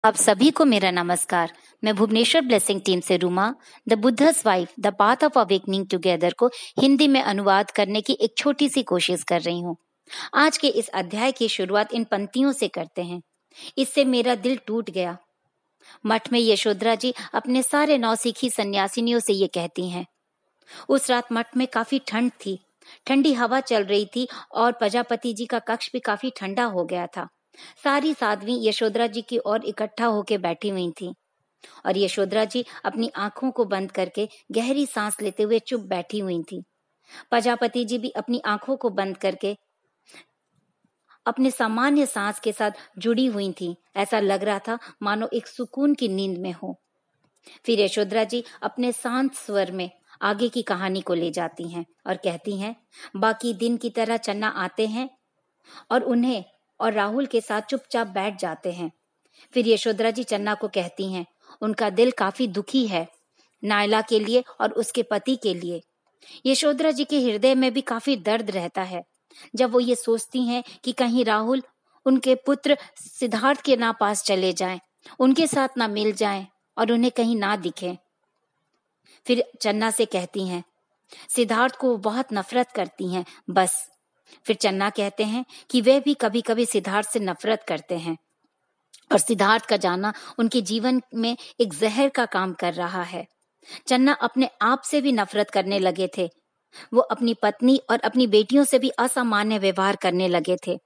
आप सभी को मेरा नमस्कार। मैं भुवनेश्वर ब्लेसिंग टीम से रूमा the Buddha's wife the path of awakening together को हिंदी में अनुवाद करने की एक छोटी सी कोशिश कर रही हूँ। आज के इस अध्याय की शुरुआत इन पंक्तियों से करते हैं। इससे मेरा दिल टूट गया। मठ में यशोधरा जी अपने सारे नौसिखी सन्यासिनियों से ये कहती हैं। उस रात मठ में काफी ठंड थी। ठंडी हवा चल रही थी और प्रजापति जी का कक्ष भी काफी ठंडा हो गया था। सारी साध्वी यशोधरा जी की ओर इकट्ठा होकर बैठी हुई थी और यशोधरा जी अपनी आंखों को बंद करके गहरी सांस लेते हुए चुप बैठी हुई थी। प्रजापति जी भी अपनी आंखों को बंद करके अपने सामान्य सांस के साथ जुड़ी हुई थी। ऐसा लग रहा था मानो एक सुकून की नींद में हो। फिर यशोधरा जी अपने शांत स्वर में आगे की कहानी को ले जाती हैं और कहती हैं, बाकी दिन की तरह चन्ना आते हैं और उन्हें और राहुल के साथ चुपचाप बैठ जाते हैं। फिर यशोधरा जी चन्ना को कहती हैं, उनका दिल काफी दुखी है, नायला के लिए और उसके पति के लिए। यशोधरा जी के हृदय में भी काफी दर्द रहता है जब वो ये सोचती हैं कि कहीं राहुल उनके पुत्र सिद्धार्थ के ना पास चले जाएं, उनके साथ ना मिल जाएं और उन्हें कहीं ना दिखें। फिर चन्ना से कहती हैं, सिद्धार्थ को वो बहुत नफरत करती हैं, बस। फिर चन्ना कहते हैं कि वे भी कभी कभी सिद्धार्थ से नफरत करते हैं और सिद्धार्थ का जाना उनके जीवन में एक जहर का काम कर रहा है। चन्ना अपने आप से भी नफरत करने लगे थे। वो अपनी पत्नी और अपनी बेटियों से भी असामान्य व्यवहार करने लगे थे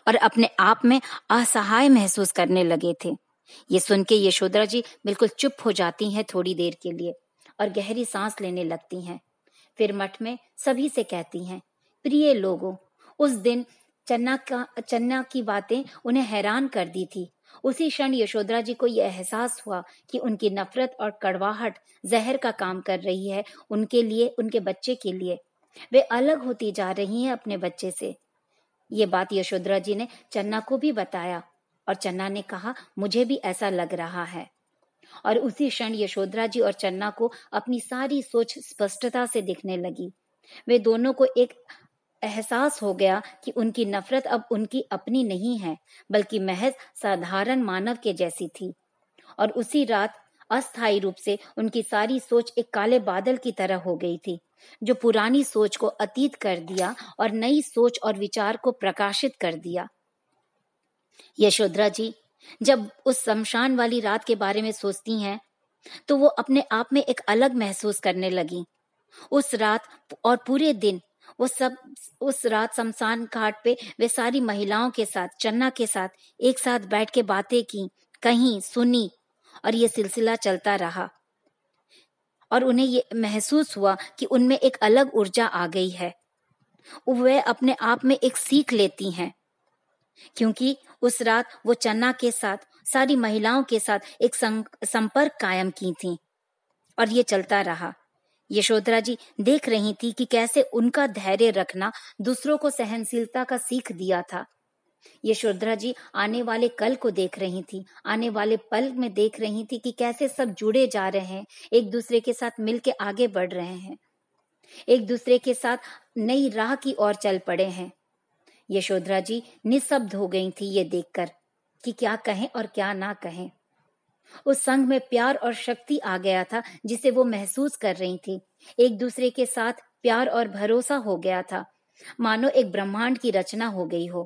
और अपने आप में असहाय महसूस करने लगे थे। ये सुन के यशोधरा जी बिल्कुल चुप हो जाती हैं थोड़ी देर के लिए और गहरी सांस लेने लगती हैं। फिर मठ में सभी से कहती हैं, प्रिय लोगों, उस दिन चन्ना की बातें उन्हें हैरान कर दी थी। उसी क्षण यशोधरा जी को यह एहसास हुआ कि उनकी नफरत और कड़वाहट जहर का काम कर रही है उनके लिए, उनके बच्चे के लिए। वे अलग होती जा रही हैं अपने बच्चे से। ये बात यशोधरा जी ने चन्ना को भी बताया और चन्ना ने कहा, मुझे भी ऐसा लग रहा है। और उसी क्षण यशोधरा जी और चन्ना को अपनी सारी सोच स्पष्टता से दिखने लगी। वे दोनों को एक एहसास हो गया कि उनकी नफरत अब उनकी अपनी नहीं है, बल्कि महज साधारण मानव के जैसी थी। और उसी रात अस्थायी रूप से उनकी सारी सोच एक काले बादल की तरह हो गई थी, जो पुरानी सोच को अतीत कर दिया और नई सोच और विचार को प्रकाशित कर दिया। यशोधरा जी जब उस शमशान वाली रात के बारे में सोचती हैं, तो वो अपने आप में एक अलग महसूस करने लगी। उस रात और पूरे दिन उस रात शमशान घाट पे वे सारी महिलाओं के साथ, चन्ना के साथ एक साथ बैठ के बातें की, कहीं सुनी और ये सिलसिला चलता रहा। और उन्हें ये महसूस हुआ कि उनमें एक अलग ऊर्जा आ गई है। वे अपने आप में एक सीख लेती हैं, क्योंकि उस रात वो चन्ना के साथ, सारी महिलाओं के साथ एक संपर्क कायम की थी और ये चलता रहा। यशोधरा जी देख रही थी कि कैसे उनका धैर्य रखना दूसरों को सहनशीलता का सीख दिया था। यशोधरा जी आने वाले कल को देख रही थी, आने वाले पल में देख रही थी कि कैसे सब जुड़े जा रहे हैं, एक दूसरे के साथ मिलके आगे बढ़ रहे हैं, एक दूसरे के साथ नई राह की ओर चल पड़े हैं। यशोधरा जी निस्तब्ध हो गई थी ये देखकर कि क्या कहें और क्या ना कहें। उस संघ में प्यार और शक्ति आ गया था जिसे वो महसूस कर रही थी। एक दूसरे के साथ प्यार और भरोसा हो गया था, मानो एक ब्रह्मांड की रचना हो गई हो।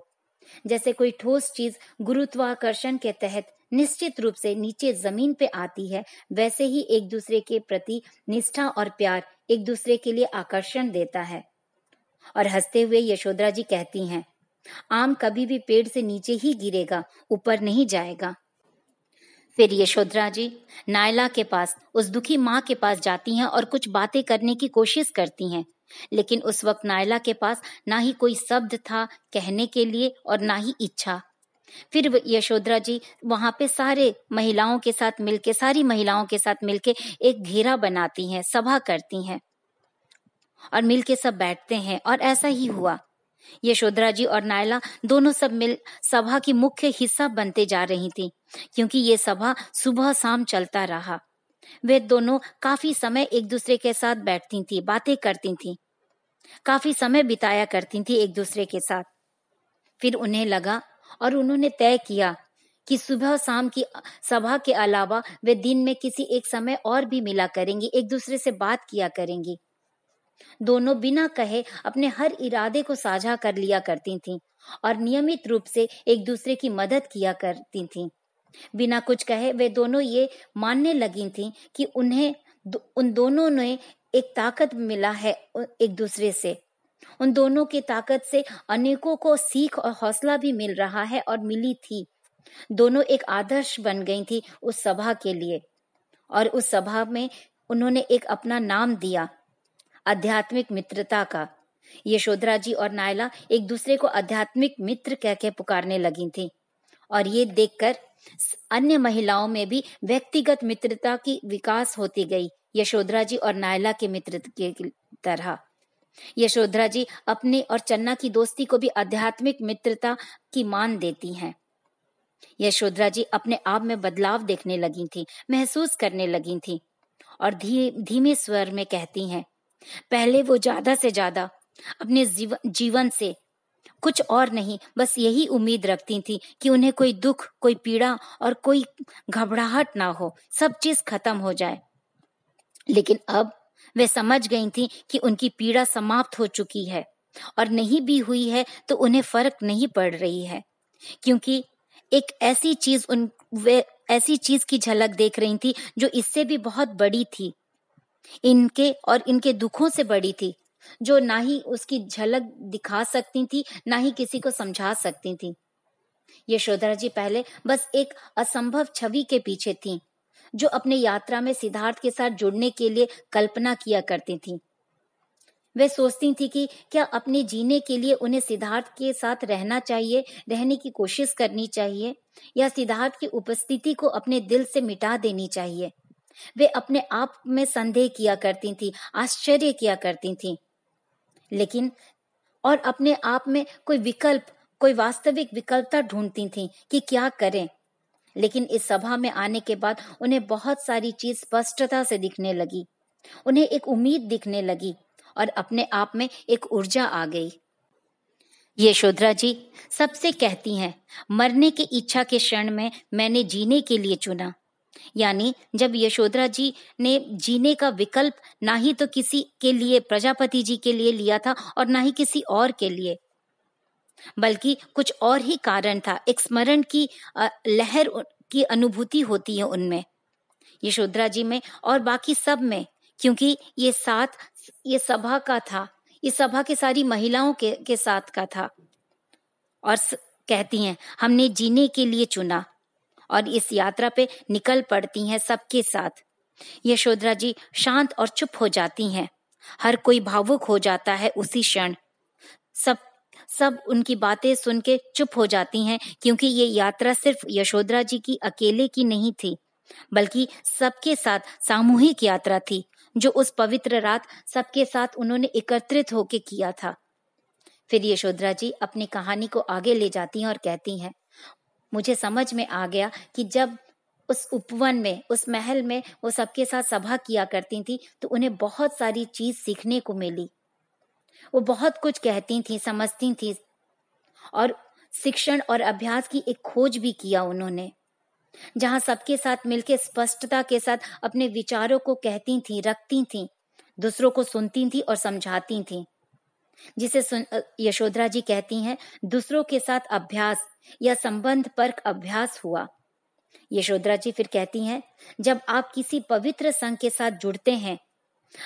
जैसे कोई ठोस चीज गुरुत्वाकर्षण के तहत निश्चित रूप से नीचे जमीन पे आती है, वैसे ही एक दूसरे के प्रति निष्ठा और प्यार एक दूसरे के लिए आकर्षण देता है। और हंसते हुए यशोधरा जी कहती हैं, आम कभी भी पेड़ से नीचे ही गिरेगा, ऊपर नहीं जाएगा। फिर यशोधरा जी नायला के पास, उस दुखी माँ के पास जाती हैं और कुछ बातें करने की कोशिश करती हैं, लेकिन उस वक्त नायला के पास ना ही कोई शब्द था कहने के लिए और ना ही इच्छा। फिर यशोधरा जी वहां पे सारी महिलाओं के साथ मिलके एक घेरा बनाती हैं, सभा करती हैं और मिलके सब बैठते हैं। और ऐसा ही हुआ। यशोधरा जी और नायला दोनों सब मिल सभा की मुख्य हिस्सा बनते जा रही थी, क्योंकि ये सभा सुबह शाम चलता रहा। वे दोनों काफी समय एक दूसरे के साथ बैठती थी, बातें करती थी, काफी समय बिताया करती थी एक दूसरे के साथ। फिर उन्हें लगा और उन्होंने तय किया कि सुबह शाम की सभा के अलावा वे दिन में किसी एक समय और भी मिला करेंगी, एक दूसरे से बात किया करेंगी। दोनों बिना कहे अपने हर इरादे को साझा कर लिया करती थीं और नियमित रूप से एक दूसरे की मदद किया करती थीं। बिना कुछ कहे वे दोनों ये मानने लगी थीं कि उन दोनों ने एक ताकत मिला है एक दूसरे से। उन दोनों की ताकत से अनेकों को सीख और हौसला भी मिल रहा है और मिली थी। दोनों एक आदर्श बन गई थी उस सभा के लिए, और उस सभा में उन्होंने एक अपना नाम दिया, आध्यात्मिक मित्रता का। यशोधरा जी और नायला एक दूसरे को आध्यात्मिक मित्र कह के पुकारने लगी थी, और ये देखकर अन्य महिलाओं में भी व्यक्तिगत मित्रता की विकास होती गई, यशोधरा जी और नायला के मित्र की तरह। यशोधरा जी अपने और चन्ना की दोस्ती को भी आध्यात्मिक मित्रता की मान देती हैं। यशोधरा जी अपने आप में बदलाव देखने लगी थी, महसूस करने लगी थी, और धीमे स्वर में कहती हैं, पहले वो ज्यादा से ज्यादा अपने जीवन से कुछ और नहीं, बस यही उम्मीद रखती थी कि उन्हें कोई दुख, कोई पीड़ा और कोई घबराहट ना हो, सब चीज खत्म हो जाए। लेकिन अब वे समझ गई थी कि उनकी पीड़ा समाप्त हो चुकी है, और नहीं भी हुई है तो उन्हें फर्क नहीं पड़ रही है, क्योंकि एक वे ऐसी चीज की झलक देख रही थी जो इससे भी बहुत बड़ी थी, इनके और इनके दुखों से बड़ी थी, जो ना ही उसकी झलक दिखा सकती थी, ना ही किसी को समझा सकती थी। यशोधरा जी पहले बस एक असंभव छवि के पीछे थीं, जो अपने यात्रा में सिद्धार्थ के साथ जुड़ने के लिए कल्पना किया करती थीं। वे सोचती थी कि क्या अपने जीने के लिए उन्हें सिद्धार्थ के साथ रहना चाहिए, रहने की कोशिश करनी चाहिए, या सिद्धार्थ की उपस्थिति को अपने दिल से मिटा देनी चाहिए। वे अपने आप में संदेह किया करती थी, आश्चर्य किया करती थी, लेकिन और अपने आप में कोई वास्तविक विकल्पता ढूंढती थी कि क्या करें। लेकिन इस सभा में आने के बाद उन्हें बहुत सारी चीज स्पष्टता से दिखने लगी, उन्हें एक उम्मीद दिखने लगी, और अपने आप में एक ऊर्जा आ गई। यशोधरा जी सबसे कहती हैं, मरने की इच्छा के क्षण में मैंने जीने के लिए चुना। यानी जब यशोधरा जी ने जीने का विकल्प ना ही तो किसी के लिए, प्रजापति जी के लिए लिया था, और ना ही किसी और के लिए, बल्कि कुछ और ही कारण था। एक स्मरण की लहर की अनुभूति होती है उनमें, यशोधरा जी में और बाकी सब में, क्योंकि ये सभा का था, इस सभा के सारी महिलाओं के साथ का था। और कहती हैं, हमने जीने के लिए चुना, और इस यात्रा पे निकल पड़ती हैं सबके साथ। यशोधरा जी शांत और चुप हो जाती हैं, हर कोई भावुक हो जाता है उसी क्षण। सब उनकी बातें सुन के चुप हो जाती हैं, क्योंकि ये यात्रा सिर्फ यशोधरा जी की अकेले की नहीं थी, बल्कि सबके साथ सामूहिक यात्रा थी, जो उस पवित्र रात सबके साथ उन्होंने एकत्रित होकर किया था। फिर यशोधरा जी अपनी कहानी को आगे ले जाती हैं और कहती हैं, मुझे समझ में आ गया कि जब उस उपवन में, उस महल में वो सबके साथ सभा किया करती थी, तो उन्हें बहुत सारी चीज सीखने को मिली। वो बहुत कुछ कहती थी, समझती थी, और शिक्षण और अभ्यास की एक खोज भी किया उन्होंने, जहां सबके साथ मिलकर स्पष्टता के साथ अपने विचारों को कहती थी, रखती थी, दूसरों को सुनती थी और समझाती थी। जिसे यशोधरा जी कहती हैं, दूसरों के साथ अभ्यास या संबंध परक अभ्यास हुआ। यशोधरा जी फिर कहती हैं, जब आप किसी पवित्र संघ के साथ जुड़ते हैं,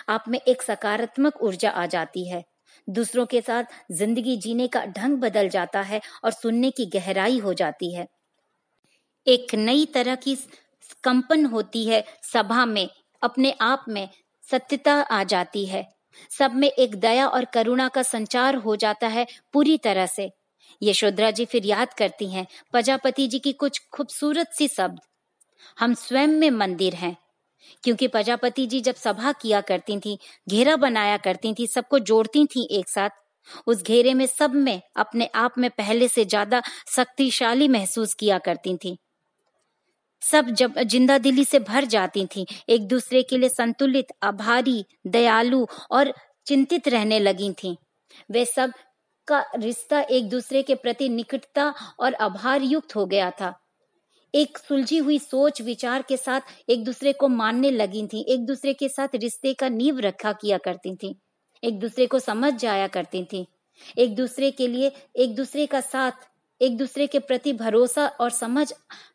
आप में एक सकारात्मक ऊर्जा आ जाती है, दूसरों के साथ जिंदगी जीने का ढंग बदल जाता है और सुनने की गहराई हो जाती है। एक नई तरह की कंपन होती है सभा में, अपने आप में सत्यता आ जाती है, सब में एक दया और करुणा का संचार हो जाता है पूरी तरह से। यशोधरा जी फिर याद करती हैं प्रजापति जी की कुछ खूबसूरत सी शब्द, हम स्वयं में मंदिर हैं। क्योंकि प्रजापति जी जब सभा किया करती थी, घेरा बनाया करती थी, सबको जोड़ती थी एक साथ, उस घेरे में सब में अपने आप में पहले से ज्यादा शक्तिशाली महसूस किया करती थी। सब जब जिंदा दिली से भर जाती थी, एक दूसरे के लिए संतुलित, आभारी, दयालु और चिंतित रहने लगी थी। वे सब का रिश्ता एक दूसरे के प्रति निकटता और आभार युक्त हो गया था। एक सुलझी हुई सोच विचार के साथ एक दूसरे को मानने लगी थी, एक दूसरे के साथ रिश्ते का नींव रखा किया करती थी, एक दूसरे को समझ जाया करती थी, एक दूसरे के लिए एक दूसरे का साथ, एक दूसरे के प्रति भरोसा और समझ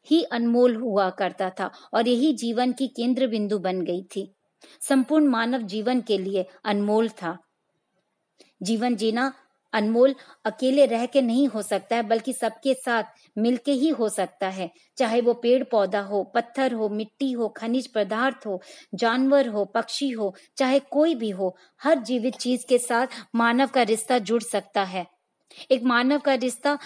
ही अनमोल हुआ करता था और यही जीवन की केंद्र बिंदु बन गई थी। संपूर्ण मानव जीवन के लिए अनमोल था। जीवन जीना अनमोल अकेले रह के नहीं हो सकता है, बल्कि सबके साथ मिलके ही हो सकता है। चाहे वो पेड़ पौधा हो, पत्थर हो, मिट्टी हो, खनिज पदार्थ हो, जानवर हो, पक्षी हो, चाहे कोई भी हो, हर जीवित चीज के साथ मानव का रिश्ता जुड़ सकता है। एक मानव का रिश्ता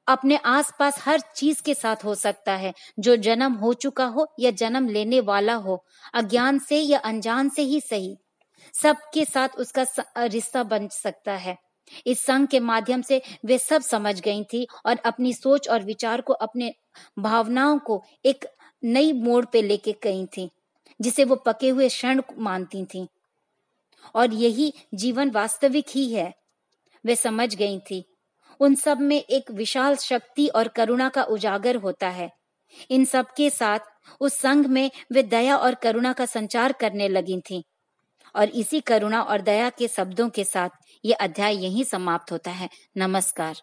अपने आसपास हर चीज के साथ हो सकता है, जो जन्म हो चुका हो या जन्म लेने वाला हो, अज्ञान से या अनजान से ही सही, सबके साथ उसका रिश्ता बन सकता है। इस संघ के माध्यम से वे सब समझ गई थी और अपनी सोच और विचार को, अपने भावनाओं को एक नई मोड़ पे लेके गई थी, जिसे वो पके हुए क्षण मानती थी। और यही जीवन वास्तविक ही है, वे समझ गई थी। उन सब में एक विशाल शक्ति और करुणा का उजागर होता है। इन सब के साथ उस संघ में वे दया और करुणा का संचार करने लगी थी। और इसी करुणा और दया के शब्दों के साथ ये अध्याय यहीं समाप्त होता है। नमस्कार।